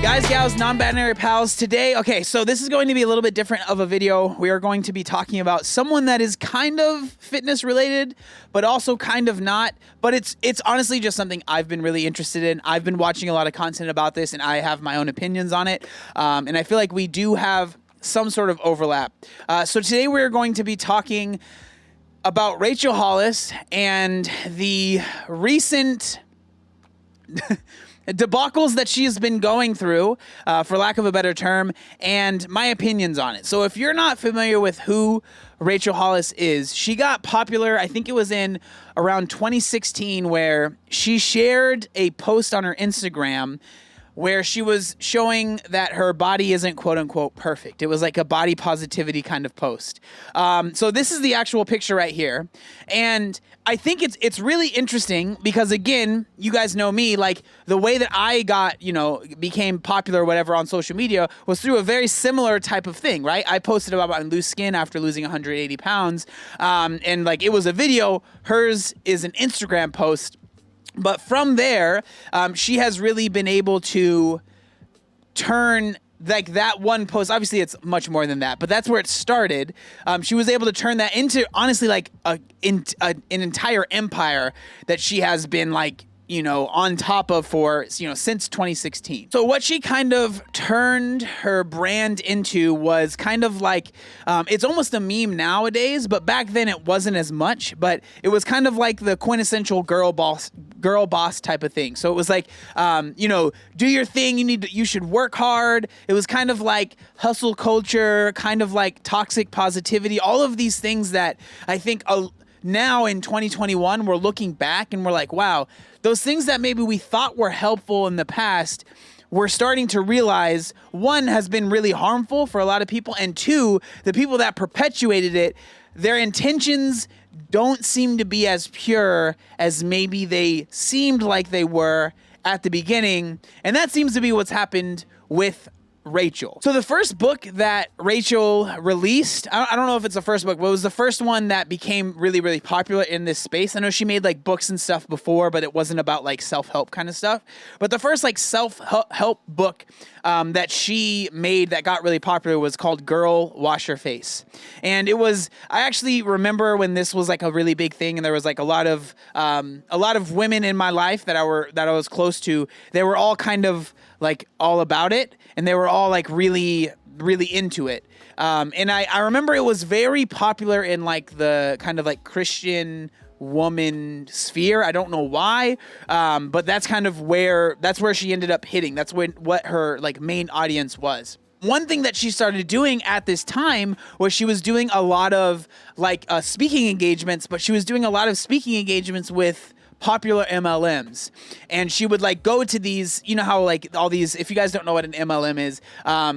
Guys, gals, non-binary pals, today, okay, so this is going to be a little bit different of a video. We are going to be talking about someone that is kind of fitness related, but also kind of not, but it's honestly just something I've been really interested in. I've been watching a lot of content about this, and I have my own opinions on it, and I feel like we do have some sort of overlap. So today we're going to be talking about Rachel Hollis and the recent debacles that she has been going through, for lack of a better term, and my opinions on it. So if you're not familiar with who Rachel Hollis is, she got popular, I think it was in around 2016, where she shared a post on her Instagram where she was showing that her body isn't quote unquote perfect. It was like a body positivity kind of post. So this is the actual picture right here. And I think it's really interesting because, again, you guys know me, like the way that I got, became popular or whatever on social media was through a very similar type of thing, right? I posted about my loose skin after losing 180 pounds. And like it was a video, hers is an Instagram post. But from there, she has really been able to turn like that one post. Obviously, it's much more than that, but that's where it started. She was able to turn that into, honestly, like an entire empire that she has been like, on top of for, since 2016. So what she kind of turned her brand into was kind of like, it's almost a meme nowadays, but back then it wasn't as much, but it was kind of like the quintessential girl boss type of thing. So it was like, do your thing. You should work hard. It was kind of like hustle culture, kind of like toxic positivity, all of these things that I think now in 2021, we're looking back and we're like, wow, those things that maybe we thought were helpful in the past, we're starting to realize, one, has been really harmful for a lot of people, and two, the people that perpetuated it, their intentions don't seem to be as pure as maybe they seemed like they were at the beginning, and that seems to be what's happened with Rachel. So the first book that Rachel released, I don't know if it's the first book, but it was the first one that became really, really popular in this space. I know she made like books and stuff before, but it wasn't about like self-help kind of stuff. But the first like self-help book that she made that got really popular was called Girl, Wash Your Face. And it was, I actually remember when this was like a really big thing, and there was like a lot of women in my life that I was close to. They were all kind of like all about it, and they were all like really, really into it. And I remember it was very popular in like the kind of like Christian woman sphere. I don't know why, but that's kind of where she ended up hitting. That's what her like main audience was. One thing that she started doing at this time was she was doing a lot of like speaking engagements, but she was doing a lot of speaking engagements with popular MLMs. And she would like go to these, how like all these, if you guys don't know what an MLM is,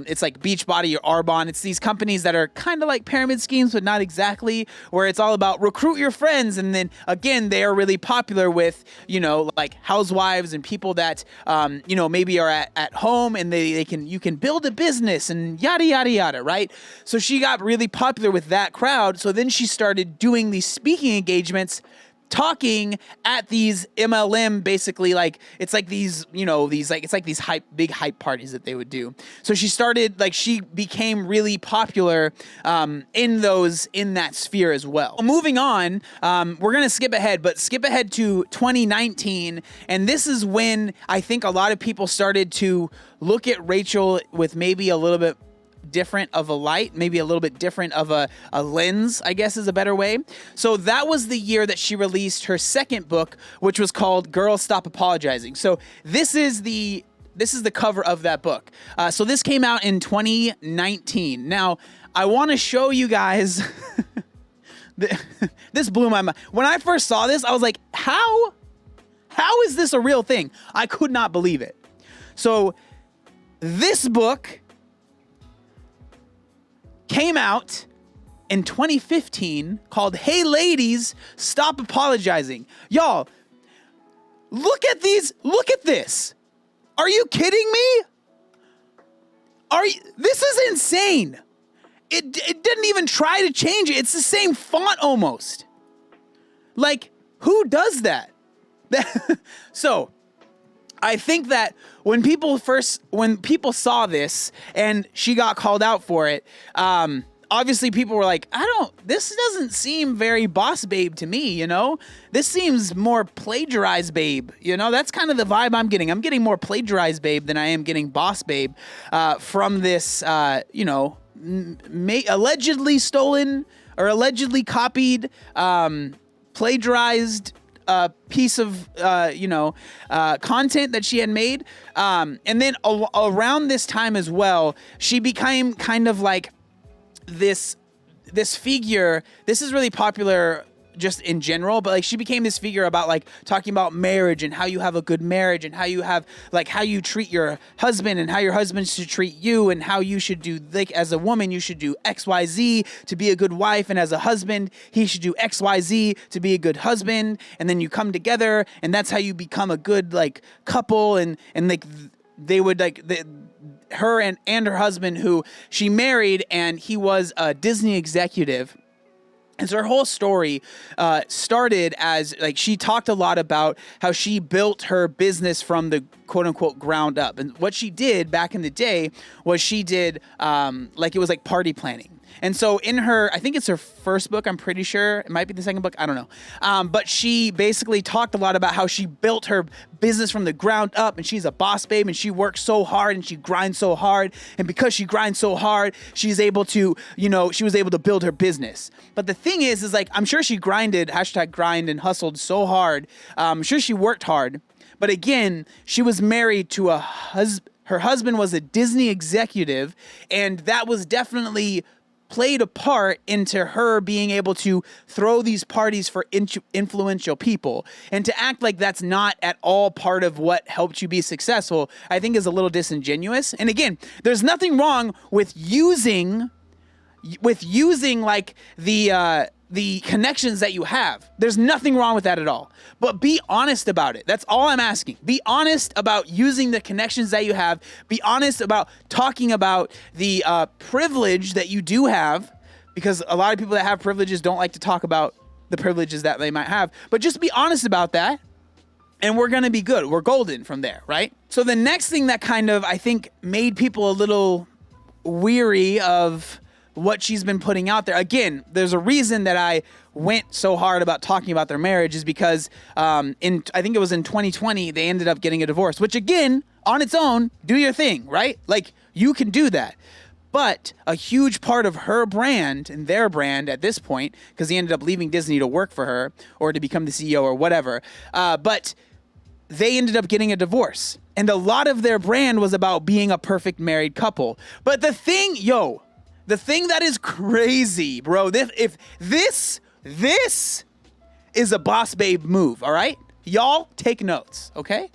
it's like Beachbody or Arbonne. It's these companies that are kind of like pyramid schemes, but not exactly, where it's all about recruit your friends. And then again, they are really popular with, like housewives and people that, maybe are at home, and you can build a business and yada, yada, yada, right? So she got really popular with that crowd. So then she started doing these speaking engagements, talking at these MLM, basically like it's like these, it's like these big hype parties that they would do. So she became really popular in that sphere as well. Moving on, we're gonna skip ahead to 2019, and this is when I think a lot of people started to look at Rachel with maybe a little bit different of a light, maybe a little bit different of a lens, I guess is a better way. So that was the year that she released her second book, which was called Girl, Stop Apologizing. So this is the cover of that book. So this came out in 2019. Now, I want to show you guys, this blew my mind. When I first saw this, I was like, how is this a real thing? I could not believe it. So this book came out in 2015 called Hey Ladies, Stop Apologizing. Y'all, look at this. Are you kidding me? This is insane. It didn't even try to change it. It's the same font almost. Like, who does that? So, I think that when people saw this and she got called out for it, obviously people were like, this doesn't seem very boss babe to me, you know? This seems more plagiarized babe, you know? That's kind of the vibe I'm getting. I'm getting more plagiarized babe than I am getting boss babe from this, allegedly stolen or allegedly copied, plagiarized piece of, content that she had made. And then around this time as well, she became kind of like this figure. This is really popular just in general, but like she became this figure about like talking about marriage and how you have a good marriage and how you have like how you treat your husband and how your husband should treat you and how you should do, like as a woman you should do XYZ to be a good wife, and as a husband he should do XYZ to be a good husband, and then you come together and that's how you become a good like couple. And like they would like her and her husband, who she married, and he was a Disney executive. And so her whole story started as, like, she talked a lot about how she built her business from the quote-unquote ground up. And what she did back in the day was she did, it was like party planning. And so in her, I think it's her first book, I'm pretty sure. It might be the second book, I don't know. But she basically talked a lot about how she built her business from the ground up, and she's a boss babe, and she works so hard and she grinds so hard. And because she grinds so hard, she's able to, she was able to build her business. But the thing is like, I'm sure she grinded, #grind, and hustled so hard. I'm sure she worked hard. But again, she was married to her husband was a Disney executive, and that was definitely played a part into her being able to throw these parties for influential people. And to act like that's not at all part of what helped you be successful, I think is a little disingenuous. And again, there's nothing wrong with using like the connections that you have. There's nothing wrong with that at all. But be honest about it. That's all I'm asking. Be honest about using the connections that you have. Be honest about talking about the privilege that you do have, because a lot of people that have privileges don't like to talk about the privileges that they might have. But just be honest about that, and we're going to be good. We're golden from there, right? So the next thing that kind of, I think, made people a little weary of what she's been putting out there. Again, there's a reason that I went so hard about talking about their marriage, is because I think it was in 2020, they ended up getting a divorce, which again, on its own, do your thing, right? Like, you can do that. But a huge part of her brand and their brand at this point, because he ended up leaving Disney to work for her or to become the CEO or whatever, but they ended up getting a divorce. And a lot of their brand was about being a perfect married couple. But the thing that is crazy, bro, if this is a boss babe move, all right? Y'all take notes, okay?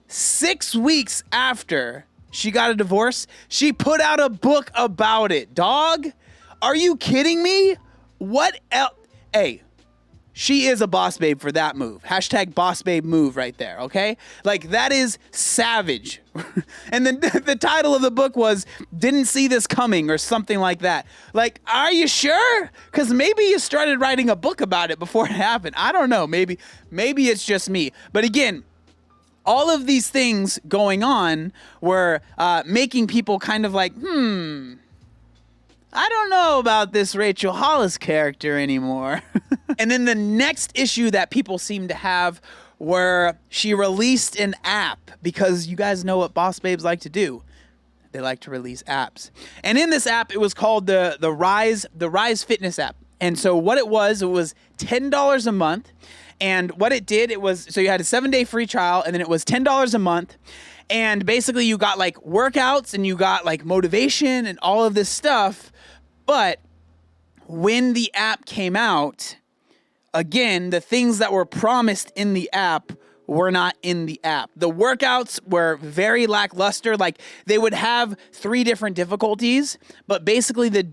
6 weeks after she got a divorce, she put out a book about it. Dog, are you kidding me? What else? Hey, she is a boss babe for that move. # boss babe move right there, okay? Like, that is savage. And then the title of the book was Didn't See This Coming or something like that. Like, are you sure? Because maybe you started writing a book about it before it happened. I don't know. Maybe it's just me. But again, all of these things going on were making people kind of like, I don't know about this Rachel Hollis character anymore. And then the next issue that people seem to have were she released an app, because you guys know what boss babes like to do. They like to release apps. And in this app, it was called the Rise Fitness app. And so what it was $10 a month. And what it did, so you had a 7-day free trial, and then it was $10 a month. And basically you got like workouts and you got like motivation and all of this stuff. But when the app came out, again, the things that were promised in the app were not in the app. The workouts were very lackluster. Like, they would have 3 different difficulties, but basically the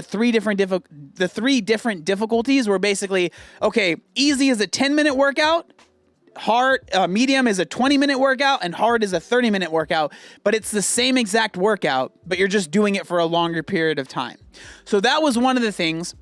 three different difficulties were basically, okay, easy is a 10-minute workout, medium is a 20-minute workout, and hard is a 30-minute workout, but it's the same exact workout, but you're just doing it for a longer period of time. So that was one of the things.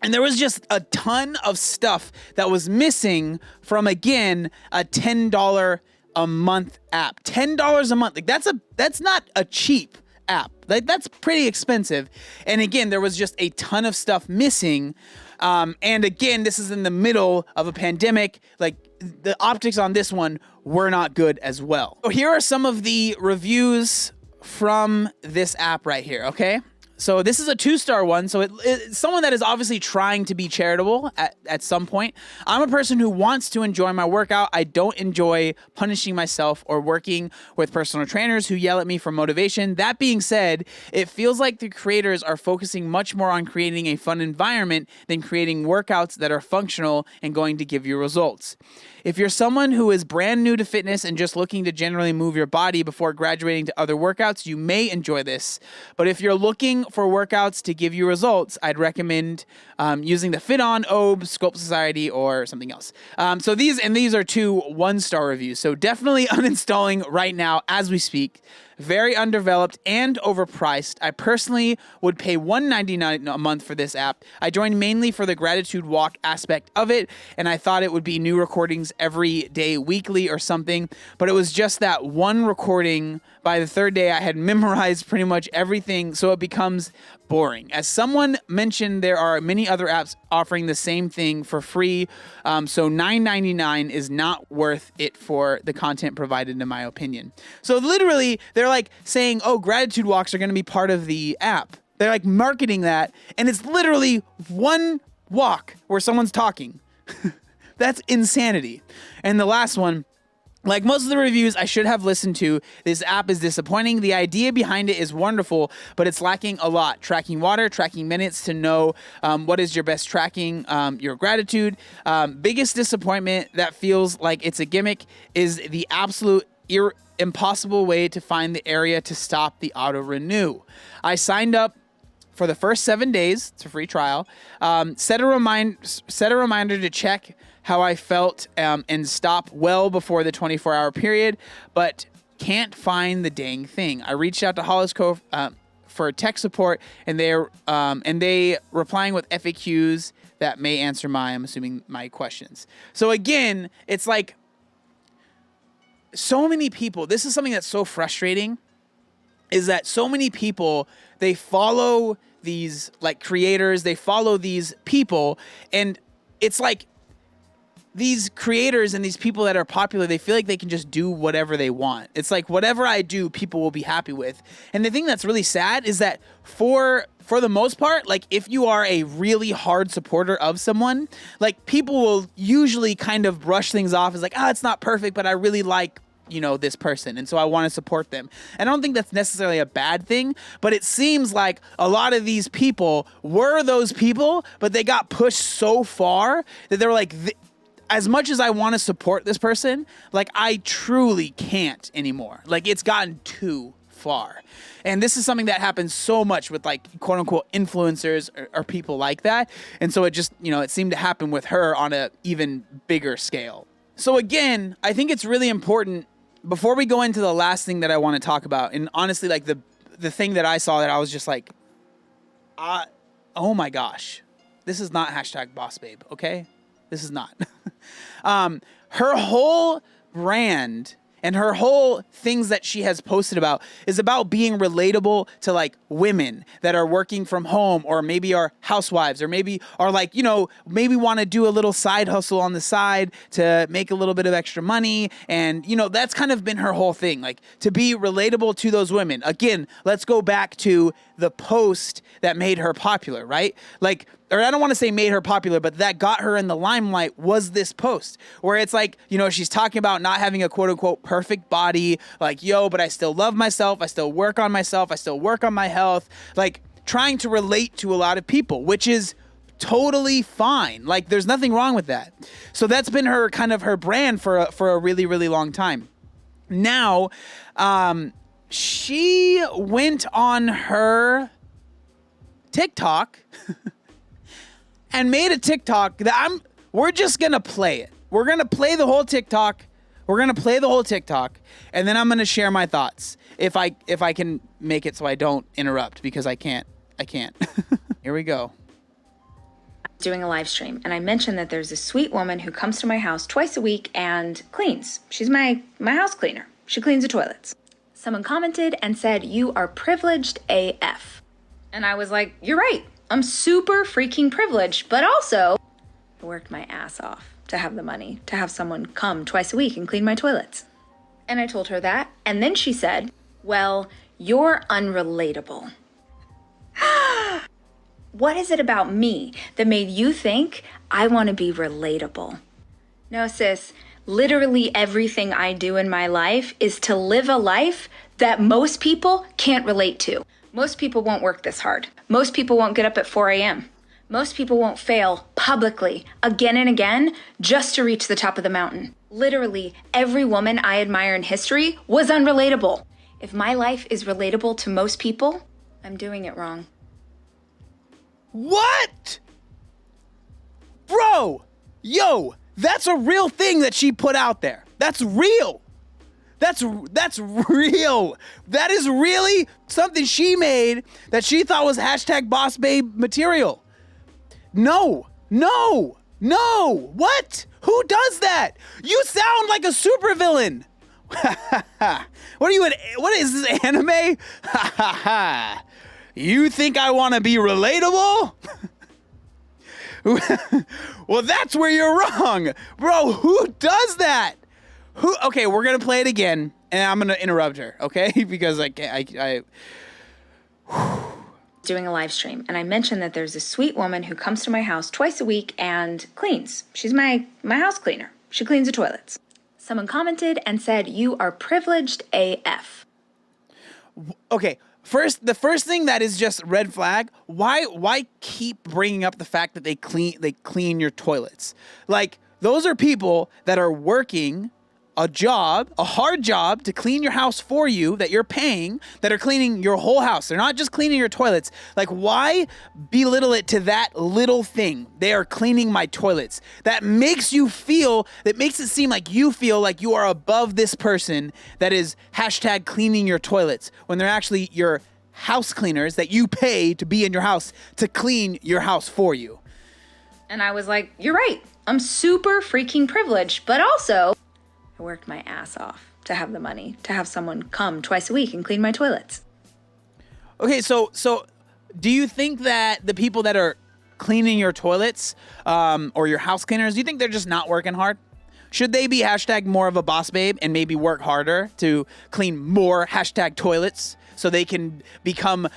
And there was just a ton of stuff that was missing from, again, a $10 a month app. $10 a month. Like that's not a cheap app. Like that's pretty expensive. And again, there was just a ton of stuff missing. And again, this is in the middle of a pandemic. Like the optics on this one were not good as well. So here are some of the reviews from this app right here. Okay. So this is a 2-star one. So it's someone that is obviously trying to be charitable at some point. I'm a person who wants to enjoy my workout. I don't enjoy punishing myself or working with personal trainers who yell at me for motivation. That being said, it feels like the creators are focusing much more on creating a fun environment than creating workouts that are functional and going to give you results. If you're someone who is brand new to fitness and just looking to generally move your body before graduating to other workouts, you may enjoy this. But if you're looking for workouts to give you results, I'd recommend using the Fit On, Obes, Sculpt Society, or something else. So these are 2 1-star reviews. So definitely uninstalling right now as we speak. Very undeveloped and overpriced. I personally would pay $1.99 a month for this app. I joined mainly for the gratitude walk aspect of it, and I thought it would be new recordings every day, weekly or something, but it was just that one recording. By the 3rd day, I had memorized pretty much everything, so it becomes boring. As someone mentioned, there are many other apps offering the same thing for free, so $9.99 is not worth it for the content provided, in my opinion. So literally, they're like saying, oh, gratitude walks are going to be part of the app. They're like marketing that, and it's literally one walk where someone's talking. That's insanity. And the last one, like most of the reviews I should have listened to, this app is disappointing. The idea behind it is wonderful, but it's lacking a lot. Tracking water, tracking minutes to know what is your best tracking, your gratitude. Biggest disappointment that feels like it's a gimmick is the absolute impossible way to find the area to stop the auto renew. I signed up for the first 7 days. It's a free trial. Set a reminder to check how I felt and stop well before the 24-hour period, but can't find the dang thing. I reached out to Hollis for tech support, and they replying with FAQs that may answer I'm assuming my questions. So again, it's like so many people. This is something that's so frustrating. Is that so many people, they follow these like creators, they follow these people, and it's like these creators and these people that are popular, they feel like they can just do whatever they want. It's like whatever I do, people will be happy with. And the thing that's really sad is that for the most part, like if you are a really hard supporter of someone, like people will usually kind of brush things off as like, it's not perfect, but I really like this person, and so I want to support them. And I don't think that's necessarily a bad thing, but it seems like a lot of these people were those people, but they got pushed so far that they were like, as much as I want to support this person, like I truly can't anymore. Like it's gotten too far. And this is something that happens so much with like quote unquote influencers or people like that. And so it just, it seemed to happen with her on a even bigger scale. So again, I think it's really important before we go into the last thing that I want to talk about. And honestly, like the thing that I saw that I was just like, oh my gosh, this is not #BossBabe. Okay. This is not. Her whole brand and her whole things that she has posted about is about being relatable to like women that are working from home or maybe are housewives or maybe are like, maybe want to do a little side hustle on the side to make a little bit of extra money. And, that's kind of been her whole thing, like to be relatable to those women. Again, let's go back to the post that made her popular, right? Like, or I don't want to say made her popular, but that got her in the limelight was this post where it's like, she's talking about not having a quote unquote perfect body, like, but I still love myself. I still work on myself. I still work on my health, like trying to relate to a lot of people, which is totally fine. Like there's nothing wrong with that. So that's been her kind of her brand for a really, really long time. Now, she went on her TikTok and made a TikTok that we're just going to play it. We're going to play the whole TikTok. And then I'm going to share my thoughts if I can make it so I don't interrupt because I can't. Here we go. Doing a live stream, and I mentioned that there's a sweet woman who comes to my house twice a week and cleans. She's my house cleaner. She cleans the toilets. Someone commented and said, "You are privileged AF." And I was like, you're right. I'm super freaking privileged, but also I worked my ass off to have the money to have someone come twice a week and clean my toilets. And I told her that, and then she said, "Well, you're unrelatable." What is it about me that made you think I want to be relatable? No, sis, literally everything I do in my life is to live a life that most people can't relate to. Most people won't work this hard. Most people won't get up at 4 a.m. Most people won't fail publicly again and again just to reach the top of the mountain. Literally every woman I admire in history was unrelatable. If my life is relatable to most people, I'm doing it wrong. What? Bro, yo, that's a real thing that she put out there. That's real. That's real. That is really something she made that she thought was hashtag boss babe material. No. What? Who does that? You sound like a supervillain. What is this, anime? You think I want to be relatable? Well, that's where you're wrong. Bro, who does that? Okay, we're going to play it again, and I'm going to interrupt her, okay? Because I can't, Doing a live stream, and I mentioned that there's a sweet woman who comes to my house twice a week and cleans. She's my house cleaner. She cleans the toilets. Someone commented and said, "You are privileged AF." Okay, the first thing that is just red flag. Why keep bringing up the fact that they clean your toilets? Like, those are people that are working a hard job to clean your house for you, that you're paying, that are cleaning your whole house. They're not just cleaning your toilets. Like, why belittle it to that little thing? They are cleaning my toilets. That makes it seem like you feel like you are above this person that is hashtag cleaning your toilets, when they're actually your house cleaners that you pay to be in your house to clean your house for you. And I was like, you're right. I'm super freaking privileged, but also I worked my ass off to have the money to have someone come twice a week and clean my toilets. Okay, so do you think that the people that are cleaning your toilets, or your house cleaners, do you think they're just not working hard? Should they be hashtag more of a boss babe and maybe work harder to clean more hashtag toilets so they can become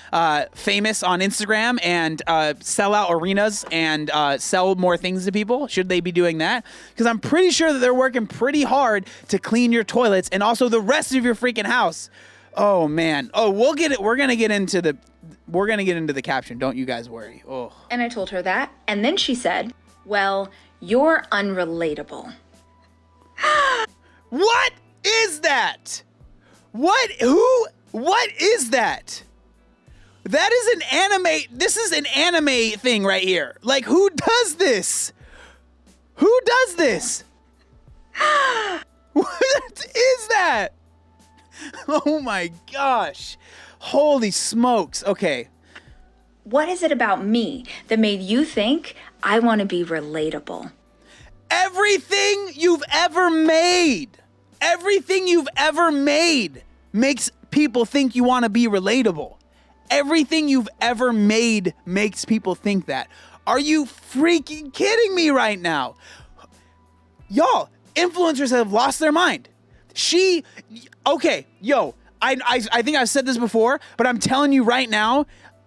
famous on Instagram and sell out arenas and sell more things to people? Should they be doing that? Because I'm pretty sure that they're working pretty hard to clean your toilets and also the rest of your freaking house. Oh man. Oh, we'll get it. We're gonna get into the caption. Don't you guys worry. Oh. And I told her that, and then she said, "Well, you're unrelatable." What is that? What is that? That is an anime. This is an anime thing right here. Like, who does this? Who does this? What is that? Oh my gosh. Holy smokes. Okay. What is it about me that made you think I want to be relatable? Everything you've ever made makes people think you want to be relatable. Everything you've ever made makes people think that. Are you freaking kidding me right now? Y'all, influencers have lost their mind. I think I've said this before, but I'm telling you right now,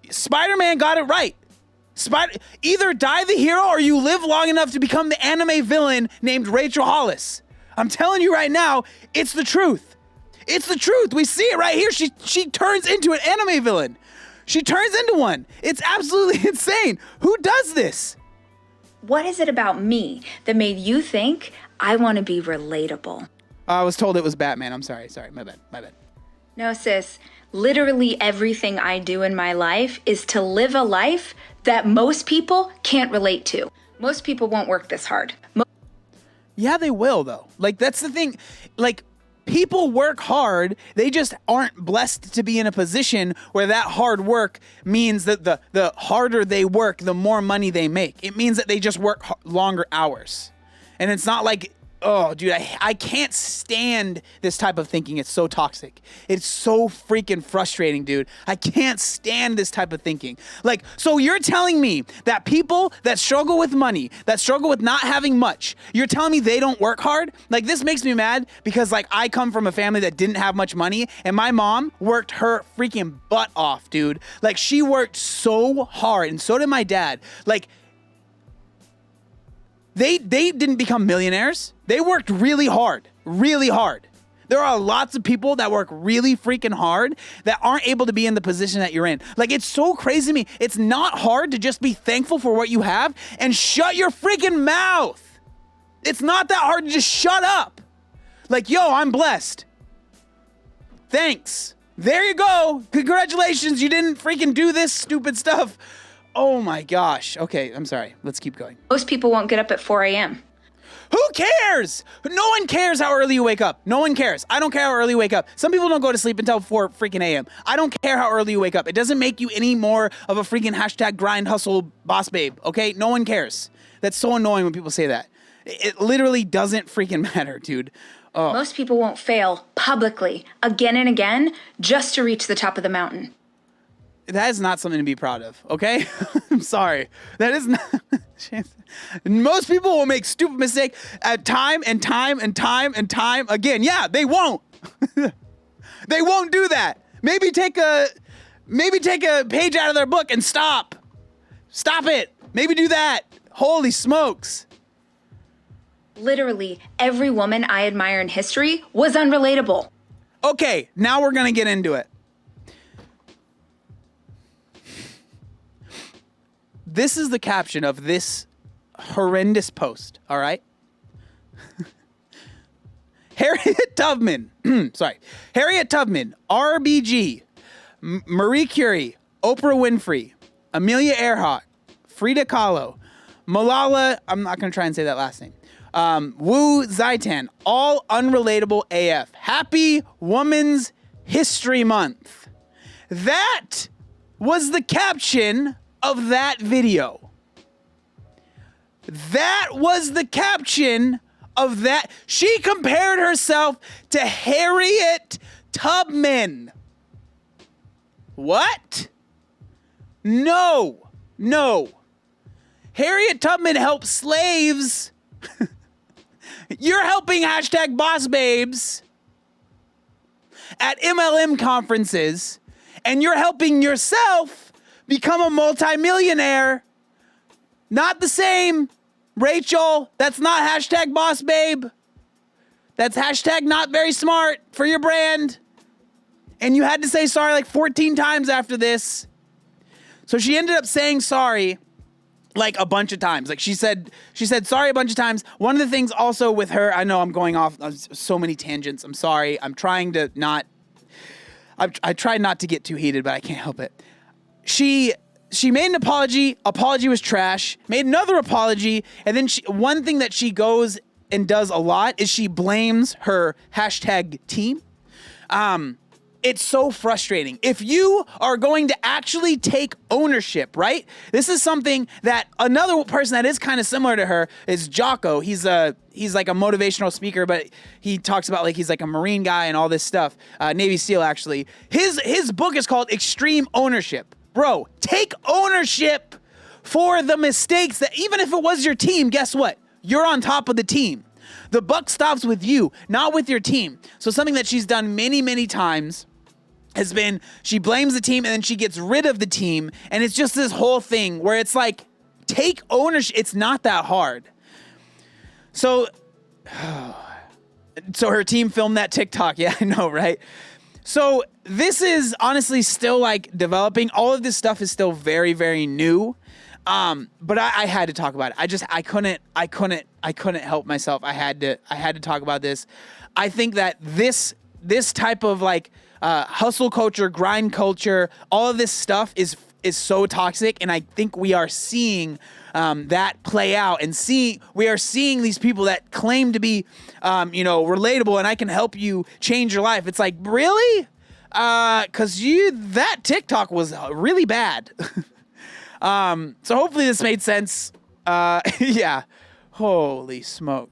Spider-Man got it right. Either die the hero or you live long enough to become the anime villain named Rachel Hollis. I'm telling you right now, it's the truth. It's the truth. We see it right here. She turns into an anime villain. She turns into one. It's absolutely insane. Who does this? What is it about me that made you think I want to be relatable? I was told it was Batman. I'm sorry. My bad. No, sis. Literally everything I do in my life is to live a life that most people can't relate to. Most people won't work this hard. Yeah, they will, though. Like, that's the thing. Like, People work hard. They just aren't blessed to be in a position where that hard work means that the harder they work, the more money they make. It means that they just work longer hours. And it's not like, oh, dude, I can't stand this type of thinking. It's so toxic. It's so freaking frustrating, dude. I can't stand this type of thinking. Like, so you're telling me that people that struggle with money, that struggle with not having much, you're telling me they don't work hard? Like, this makes me mad because, like, I come from a family that didn't have much money, and my mom worked her freaking butt off, dude. Like, she worked so hard, and so did my dad. Like, They didn't become millionaires. They worked really hard, really hard. There are lots of people that work really freaking hard that aren't able to be in the position that you're in. Like, it's so crazy to me. It's not hard to just be thankful for what you have and shut your freaking mouth. It's not that hard to just shut up. Like, yo, I'm blessed. Thanks. There you go. Congratulations. You didn't freaking do this stupid stuff. Oh my gosh. Okay, I'm sorry. Let's keep going. Most people won't get up at 4 a.m. Who cares? No one cares how early you wake up. No one cares. I don't care how early you wake up. Some people don't go to sleep until 4 freaking a.m. I don't care how early you wake up. It doesn't make you any more of a freaking hashtag grind hustle boss babe, okay? No one cares. That's so annoying when people say that. It literally doesn't freaking matter, dude. Oh. Most people won't fail publicly again and again just to reach the top of the mountain. That is not something to be proud of, okay? I'm sorry. That is not... Most people will make stupid mistakes at time and time and time and time again. Yeah, they won't. They won't do that. Maybe take a page out of their book and stop. Stop it. Maybe do that. Holy smokes. Literally, every woman I admire in history was unrelatable. Okay, now we're going to get into it. This is the caption of this horrendous post, all right? Harriet Tubman, Harriet Tubman, RBG, Marie Curie, Oprah Winfrey, Amelia Earhart, Frida Kahlo, Malala, I'm not going to try and say that last name, Wu Zetian, all unrelatable AF. Happy Women's History Month. That was the caption of that video. That was the caption of that. She compared herself to Harriet Tubman. What? No. Harriet Tubman helped slaves. You're helping hashtag boss babes at MLM conferences, and you're helping yourself become a multimillionaire. Not the same. Rachel, that's not hashtag boss babe. That's hashtag not very smart for your brand. And you had to say sorry like 14 times after this. So she ended up saying sorry like a bunch of times. Like she said sorry a bunch of times. One of the things also with her, I know I'm going off so many tangents. I'm sorry. I'm trying to not, I try not to get too heated, but I can't help it. She made an apology. Apology was trash. Made another apology. And then one thing that she goes and does a lot is she blames her hashtag team. It's so frustrating. If you are going to actually take ownership, right? This is something that another person that is kind of similar to her is Jocko. He's like a motivational speaker, but he talks about like he's like a Marine guy and all this stuff. Navy SEAL, actually. His book is called Extreme Ownership. Bro, take ownership for the mistakes that even if it was your team, guess what? You're on top of the team. The buck stops with you, not with your team. So something that she's done many, many times has been she blames the team and then she gets rid of the team. And it's just this whole thing where it's like, take ownership. It's not that hard. So her team filmed that TikTok. Yeah, I know, right? So this is honestly still like developing. All of this stuff is still very, very new. But I had to talk about it. I couldn't help myself. I had to talk about this. I think that this type of like hustle culture, grind culture, all of this stuff is is so toxic, and I think we are seeing that play out, and we are seeing these people that claim to be, relatable, and I can help you change your life. It's like, really? Because that TikTok was really bad. So hopefully this made sense. Yeah. Holy smoke.